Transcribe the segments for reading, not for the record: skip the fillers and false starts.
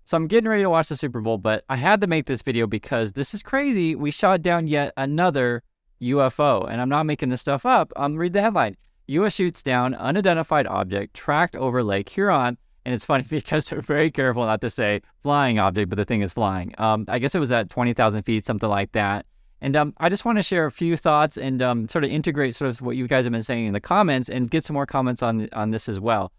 So I'm getting ready to watch the Super Bowl, but I had to make this video because this is crazy. We shot down yet another UFO, and I'm not making this stuff up. Read the headline. U.S. shoots down unidentified object tracked over Lake Huron. And it's funny because they're very careful not to say flying object, but the thing is flying. I guess it was at 20,000 feet, something like that. And I just want to share a few thoughts and sort of integrate sort of what you guys have been saying in the comments and get some more comments on this as well.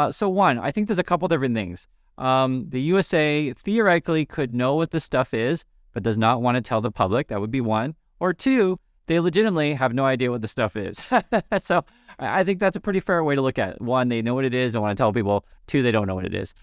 So one, I think there's a couple different things. The USA theoretically could know what this stuff is, but does not want to tell the public. That would be one. Or two, they legitimately have no idea what the stuff is. So I think that's a pretty fair way to look at it. One, they know what it is, don't want to tell people. Two, they don't know what it is.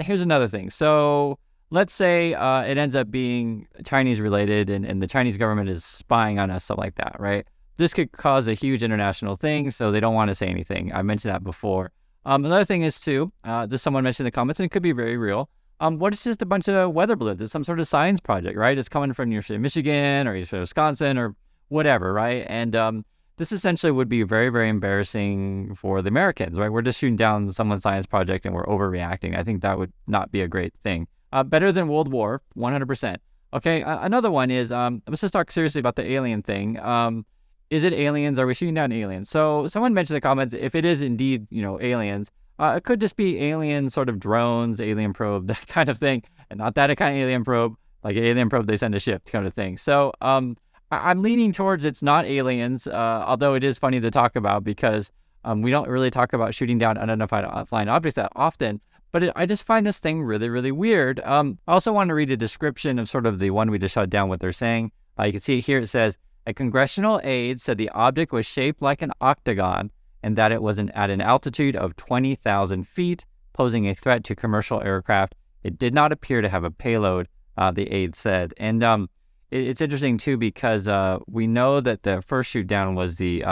Here's another thing. So let's say it ends up being Chinese related and the Chinese government is spying on us, something like that, right? This could cause a huge international thing, so they don't want to say anything. I mentioned that before. Another thing is too, this someone mentioned in the comments, and it could be very real. What is just a bunch of weather balloons? It's some sort of science project, right? It's coming from University of Michigan or University of Wisconsin or whatever, right? And this essentially would be very, very embarrassing for the Americans, right? We're just shooting down someone's science project and we're overreacting. I think that would not be a great thing. Better than World War, 100%. Okay, another one is, let's just talk seriously about the alien thing. Is it aliens? Are we shooting down aliens? So someone mentioned in the comments, if it is indeed, aliens, it could just be alien sort of drones, alien probe, that kind of thing. And not that kind of alien probe, like an alien probe they send a ship kind of thing. So I'm leaning towards it's not aliens, although it is funny to talk about because we don't really talk about shooting down unidentified flying objects that often. But I just find this thing really, really weird. I also want to read a description of sort of the one we just shot down, what they're saying. You can see here it says, a congressional aide said the object was shaped like an octagon and that it was at an altitude of 20,000 feet, posing a threat to commercial aircraft. It did not appear to have a payload, the aide said. And it's interesting too because we know that the first shoot down was the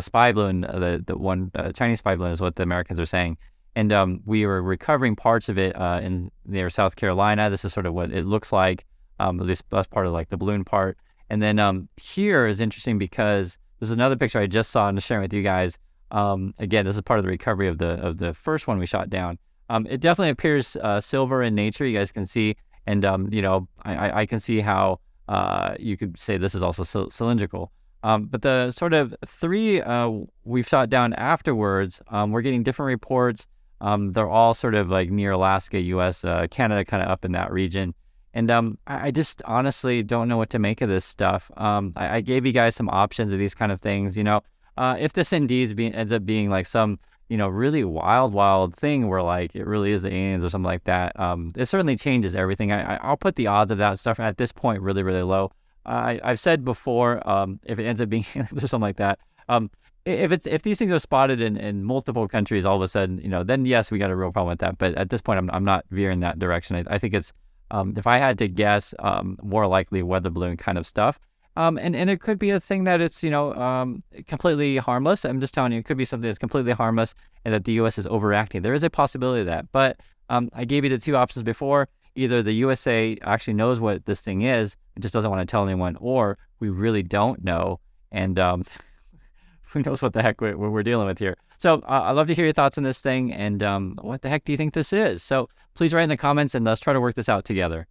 spy balloon, the one Chinese spy balloon is what the Americans are saying. And we were recovering parts of it in near South Carolina. This is sort of what it looks like. At least that's part of like the balloon part. And then here is interesting because there's another picture I just saw and sharing with you guys. Again, this is part of the recovery of the first one we shot down. It definitely appears silver in nature. You guys can see, and I can see how you could say this is also cylindrical. But the sort of three we've shot down afterwards, we're getting different reports. They're all sort of like near Alaska, U.S., Canada, kind of up in that region. And I just honestly don't know what to make of this stuff. I gave you guys some options of these kind of things. If this indeed ends up being like some, really wild thing where like it really is the aliens or something like that, it certainly changes everything. I'll put the odds of that stuff at this point really, really low. I've said before, if it ends up being or something like that, if these things are spotted in multiple countries all of a sudden, then yes, we got a real problem with that. But at this point, I'm not veering that direction. I think it's, if I had to guess, more likely weather balloon kind of stuff. And it could be a thing that it's, completely harmless. I'm just telling you, it could be something that's completely harmless and that the U.S. is overacting. There is a possibility of that. But I gave you the two options before. Either the USA actually knows what this thing is, it just doesn't want to tell anyone, or we really don't know. And who knows what the heck we're dealing with here. So I'd love to hear your thoughts on this thing. And what the heck do you think this is? So please write in the comments and let's try to work this out together.